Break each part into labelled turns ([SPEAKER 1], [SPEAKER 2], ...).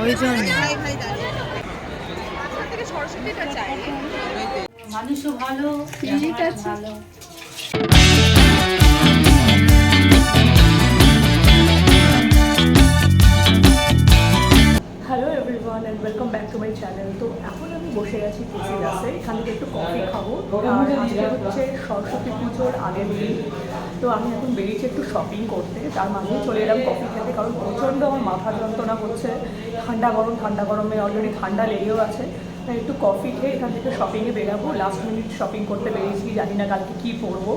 [SPEAKER 1] ওই জন্য
[SPEAKER 2] মানুষও ভালো,
[SPEAKER 1] ঠিক আছে।
[SPEAKER 2] ভালো।
[SPEAKER 3] Hello everyone and welcome back to my channel. তো এখন আমি বসে আছি পিসি দাসে, এখান থেকে একটু কফি খাবো। আর আজকে হচ্ছে সরস্বতী পুজোর আগের দিন। তো আমি এখন বেরিয়েছি একটু শপিং করতে, তার মাঝেই চলে এলাম কফি খেতে, কারণ প্রচণ্ড আমার মাথা যন্ত্রণা করছে। ঠান্ডা গরমে অলরেডি ঠান্ডা লেগেও আছে। তাই একটু কফি খেয়ে এখান থেকে শপিংয়ে বেরাবো। লাস্ট মিনিট শপিং করতে বেরিয়েছি, জানি না কালকে কী পরবো,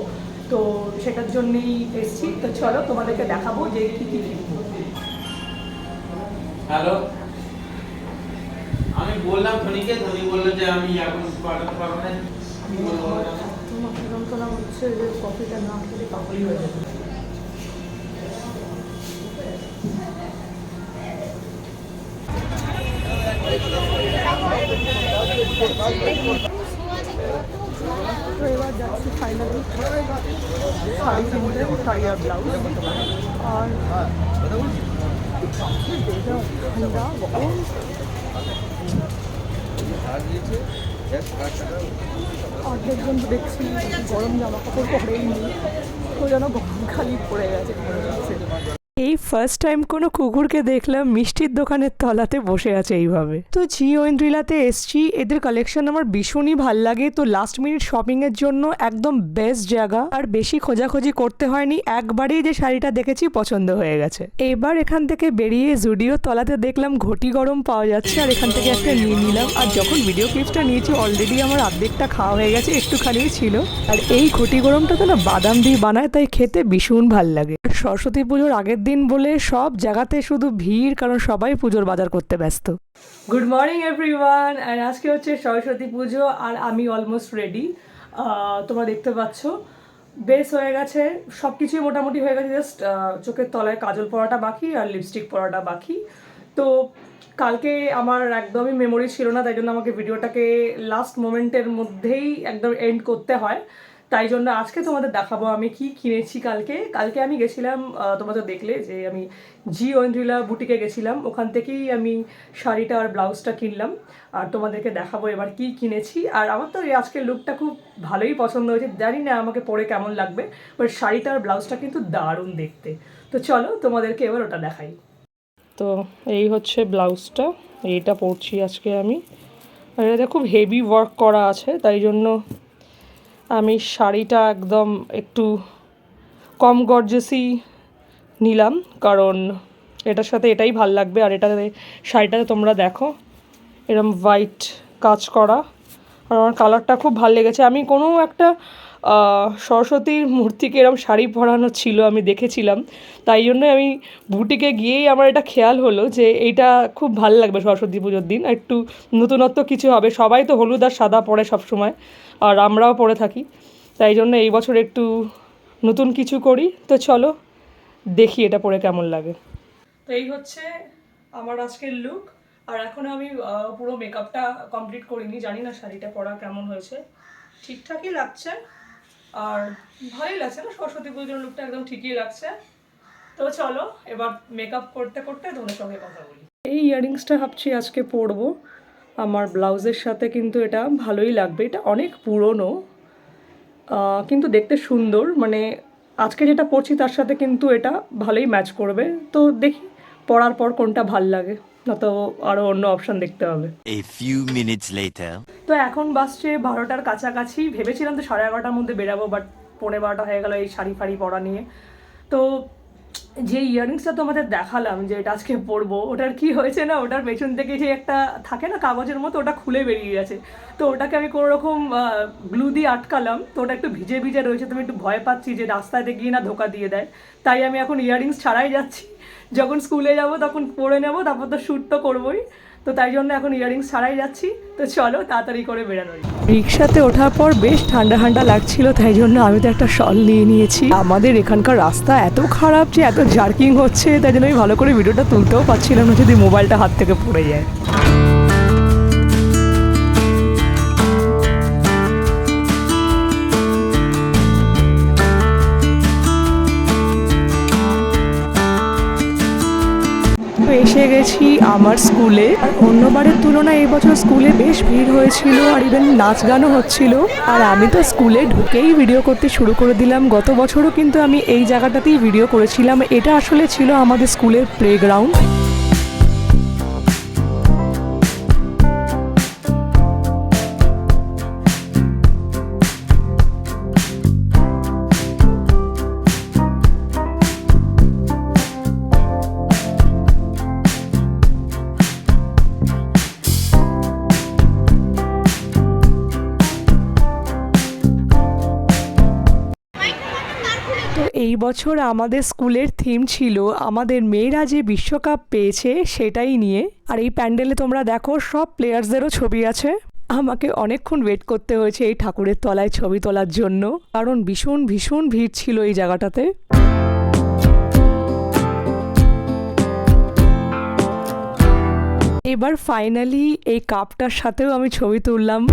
[SPEAKER 3] তো সেটার জন্যেই এসছি। তো চলো তোমাদেরকে দেখাবো যে কী কী কিনবো।
[SPEAKER 4] হ্যালো, আমি বললাম ধনীকে, ধনী বললো যে আমি এখন পাঠাতে পারবো না।
[SPEAKER 3] মাথা যন্ত্রণা হচ্ছে যে কফিটা না খেলে পাগলই হয়ে যাবে। তো এবার যাচ্ছি ফাইনালি শাড়ি কিনতে, শাড়ি আর ব্লাউজ। আর ঠান্ডা গরম, অর্ধেকজন তো দেখছি গরম জামা কাপড় পরেই নেই, তো যেন গরম খালি পড়ে গেছে মনে হচ্ছে। এই ফার্স্ট টাইম কোনো কুকুরকে দেখলাম মিষ্টির দোকানের তলাতে বসে আছে এইভাবে। তো জি ঐন্দ্রিলাতে এসছি, এদের কালেকশন আমার ভীষণই ভাল লাগে। তো লাস্ট মিনিট শপিং এর জন্য একদম বেস্ট জায়গা, আর বেশি খোঁজাখুঁজি করতে হয়নি, একবারেই যে শাড়িটা দেখেছি পছন্দ হয়ে গেছে। এবার এখান থেকে বেরিয়ে জুডিও তলাতে দেখলাম ঘটি গরম পাওয়া যাচ্ছে, আর এখান থেকে একটা নিয়ে নিলাম। আর যখন ভিডিও ক্লিপসটা নিয়েছি অলরেডি আমার অর্ধেকটা খাওয়া হয়ে গেছে, একটুখানি ছিল। আর এই ঘটি গরমটা তো না বাদাম দিয়ে বানায়, তাই খেতে ভীষণ ভাল লাগে। সরস্বতী পুজোর আগের দিন বলে সব জায়গাতে শুধু ভিড়, কারণ সবাই পুজোর বাজার করতে ব্যস্ত। গুড মর্নিং এভরিওয়ান, আর আজকে হচ্ছে সরস্বতী পুজো আর আমি অলমোস্ট রেডি। তোমরা দেখতে পাচ্ছ বেশ হয়ে গেছে, সব কিছুই মোটামুটি হয়ে গেছে। জাস্ট চোখের তলায় কাজল পরাটা বাকি আর লিপস্টিক পরাটা বাকি। তো কালকে আমার একদমই মেমোরি ছিল না, তাই জন্য আমাকে ভিডিওটাকে লাস্ট মোমেন্টের মধ্যেই একদম এন্ড করতে হয়। তাই জন্য আজকে তোমাদের দেখাবো আমি কি কিনেছি। কালকে আমি গেছিলাম, তোমরা তো দেখলে যে আমি জি ঐন্দ্রিলা বুটিকে গেছিলাম, ওখান থেকেই আমি শাড়িটা আর ব্লাউজটা কিনলাম। আর তোমাদেরকে দেখাবো এবার কি কিনেছি। আর আমার তো এই আজকের লুকটা খুব ভালোই পছন্দ হয়েছে, জানি না আমাকে পরে কেমন লাগবে, বাট শাড়িটা আর ব্লাউজটা কিন্তু দারুণ দেখতে। তো চলো তোমাদেরকে এবার ওটা দেখাই। তো এই হচ্ছে ব্লাউজটা, এইটা পরছি আজকে আমি। আর এটা খুব হেভি ওয়ার্ক করা আছে, তাই জন্য আমি শাড়িটা একদম একটু কম গর্জেসই নিলাম, কারণ এটার সাথে এটাই ভাল লাগবে। আর এটাতে শাড়িটাতে তোমরা দেখো এরম হোয়াইট কাজ করা, আর আমার কালারটা খুব ভাল লেগেছে। আমি কোনো একটা সরস্বতীর মূর্তিকে এরম শাড়ি পরানো ছিল, আমি দেখেছিলাম, তাই জন্য আমি বুটিকে গিয়েই আমার এটা খেয়াল হলো যে এইটা খুব ভাল লাগবে সরস্বতী পুজোর দিন, একটু নতুনত্ব কিছু হবে। সবাই তো হলুদ আর সাদা পরে সবসময়, আর আমরাও পরে থাকি, তাই জন্য এই বছর একটু নতুন কিছু করি। তো চলো দেখি এটা পরে কেমন লাগে। তো এই হচ্ছে আমার আজকের লুক। আর এখনও আমি পুরো মেকআপটা কমপ্লিট করিনি, জানি না শাড়িটা পরা কেমন হয়েছে। ঠিকঠাকই লাগছে, আর ভালোই লাগছে না, সরস্বতী পুজোর লুকটা একদম ঠিকই লাগছে। তো চলো এবার মেকআপ করতে করতে তোমাদের সঙ্গে কথা বলি। এই ইয়াররিংসটা ভাবছি আজকে পরবো আমার ব্লাউজের সাথে, কিন্তু এটা ভালোই লাগবে। এটা অনেক পুরনো, কিন্তু দেখতে সুন্দর, মানে আজকে যেটা পরছি তার সাথে কিন্তু এটা ভালোই ম্যাচ করবে। তো দেখি পরার পর কোনটা ভাল লাগে, না তো আরও অন্য অপশান দেখতে হবে। তো এখন বাসছে 12টার কাছাকাছি, ভেবেছিলাম তো 11:30টার মধ্যে বেরাবো, বাট 11:45 হয়ে গেল এই শাড়ি ফাড়ি পরা নিয়ে। তো যে ইয়াররিংসটা তোমাদের দেখালাম যে এটা আজকে পরবো, ওটার কি হয়েছে না, ওটার পেছন থেকে যে একটা থাকে না কাগজের মতো, ওটা খুলে বেরিয়ে গেছে। তো ওটাকে আমি কোনো রকম গ্লু দিয়ে আটকালাম, তো ওটা একটু ভিজে ভিজে রয়েছে। তো আমি একটু ভয় পাচ্ছি যে রাস্তাতে গিয়ে না ধোকা দিয়ে দেয়, তাই আমি এখন ইয়াররিংস ছাড়াই যাচ্ছি। যখন স্কুলে যাব তখন পরে নেবো, তারপর তো শ্যুট তো করবোই, তো তাই জন্য এখন ইয়াররিংস ছাড়াই যাচ্ছি। তো চলো তাড়াতাড়ি করে বেরানো। রিক্সাতে ওঠার পর বেশ ঠান্ডা ঠান্ডা লাগছিল, তাই জন্য আমি তো একটা শল নিয়ে নিয়েছি। আমাদের এখানকার রাস্তা এত খারাপ যে এত জার্কিং হচ্ছে, তাই জন্য আমি ভালো করে ভিডিওটা তুলতেও পারছিলাম না, যদি মোবাইলটা হাত থেকে পড়ে যায়। এসে গেছি আমার স্কুলে। আর অন্যবারের তুলনায় এই বছর স্কুলে বেশ ভিড় হয়েছিল, আর ইভেন নাচ গানও হচ্ছিল। আর আমি তো স্কুলে ঢুকেই ভিডিও করতে শুরু করে দিলাম। গত বছরও কিন্তু আমি এই জায়গাটাতেই ভিডিও করেছিলাম। এটা আসলে ছিল আমাদের স্কুলের প্লেগ্রাউন্ড। তো এই বছর আমাদের স্কুলের থিম ছিল আমাদের মেয়েরা যে বিশ্বকাপ পেয়েছে সেটাই নিয়ে। আর এই প্যান্ডেলে তোমরা দেখো সব প্লেয়ার্সদেরও ছবি আছে। আমাকে অনেকক্ষণ ওয়েট করতে হয়েছে এই ঠাকুরের তলায় ছবি তোলার জন্য, কারণ ভীষণ ভীষণ ভিড় ছিল এই জায়গাটাতে। এবার ফাইনালি এই কাপটার সাথেও আমি ছবি তুললাম।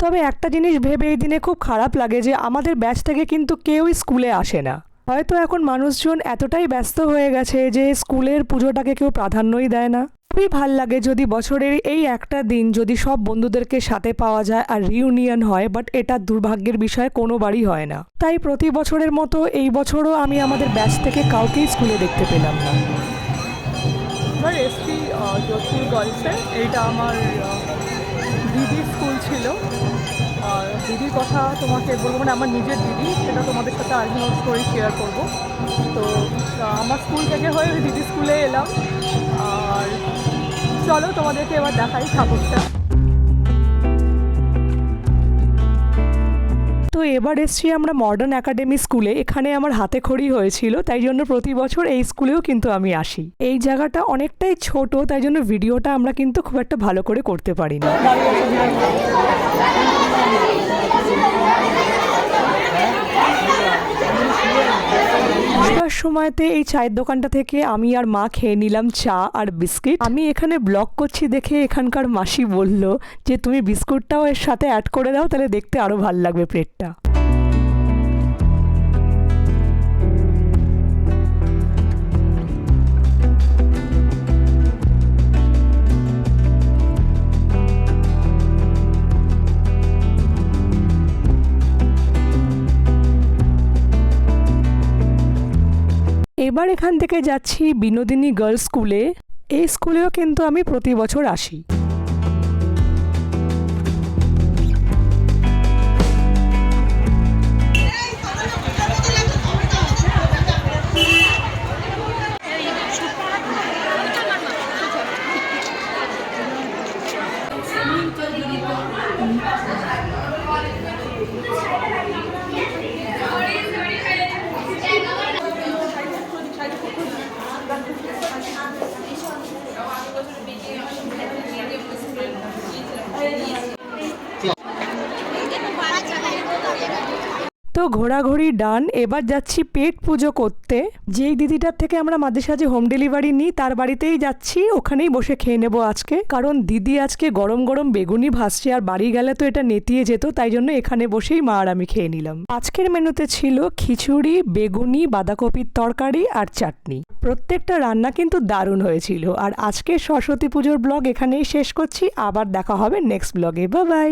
[SPEAKER 3] তবে একটা জিনিস ভেবে এই দিনে খুব খারাপ লাগে যে আমাদের ব্যাচ থেকে কিন্তু কেউই স্কুলে আসে না। হয়তো এখন মানুষজন এতটাই ব্যস্ত হয়ে গেছে যে স্কুলের পুজোটাকে কেউ প্রাধান্যই দেয় না। খুবই ভাল লাগে যদি বছরের এই একটা দিন যদি সব বন্ধুদেরকে সাথে পাওয়া যায় আর রিউনিয়ন হয়, বাট এটা দুর্ভাগ্যের বিষয়, কোনোবারই হয় না। তাই প্রতি বছরের মতো এই বছরও আমি আমাদের ব্যাচ থেকে কাউকেই স্কুলে দেখতে পেলাম না।
[SPEAKER 2] আমার এসপি যোধপুর গার্লসে, এইটা আমার দিদির স্কুল ছিল। আর দিদির কথা তোমাকে বলবো, মানে আমার নিজের দিদি, সেটা তোমাদের সাথে আরেকদিন স্টোরি শেয়ার করবো। তো আমার স্কুল থেকে হয়ে ওই দিদির স্কুলে এলাম। আর চলো তোমাদেরকে এবার দেখাই ঠাকুরটা।
[SPEAKER 3] তো এবার এসছি আমরা মডার্ন একাডেমি স্কুলে। এখানে আমার হাতে খড়ি হয়েছিল, তাই জন্য প্রতি বছর এই স্কুলেও কিন্তু আমি আসি। এই জায়গাটা অনেকটাই ছোট, তাই জন্য ভিডিওটা আমরা কিন্তু খুব একটা ভালো করে করতে পারি না। আসবার সময়তে এই চায়ের দোকানটা থেকে আমি আর মা খেয়ে নিলাম চা আর বিস্কিট। আমি এখানে ব্লগ করছি দেখে এখানকার মাসি বলল যে তুমি বিস্কুটটাও এর সাথে অ্যাড করে দাও, তাহলে দেখতে আরো ভালো লাগবে প্লেটটা। এবার এখান থেকে যাচ্ছি বিনোদিনী গার্লস স্কুলে। এই স্কুলেও কিন্তু আমি প্রতি বছর আসি। তো ঘোরাঘুরি ডান। এবার যাচ্ছি পেট পুজো করতে। যেই দিদিটার থেকে আমরা মাঝে সাঝে হোম ডেলিভারি নিই তার বাড়িতেই যাচ্ছি, ওখানেই বসে খেয়ে নেবো আজকে, কারণ দিদি আজকে গরম গরম বেগুনি ভাজছে, আর বাড়ি গেলে তো এটা নেতিয়ে যেত, তাই জন্য এখানে বসেই মা আর আমি খেয়ে নিলাম। আজকের মেনুতে ছিল খিচুড়ি, বেগুনি, বাঁধাকপির তরকারি আর চাটনি। প্রত্যেকটা রান্না কিন্তু দারুণ হয়েছিল। আর আজকে সরস্বতী পুজোর ব্লগ এখানেই শেষ করছি। আবার দেখা হবে নেক্সট ব্লগে। Bye bye.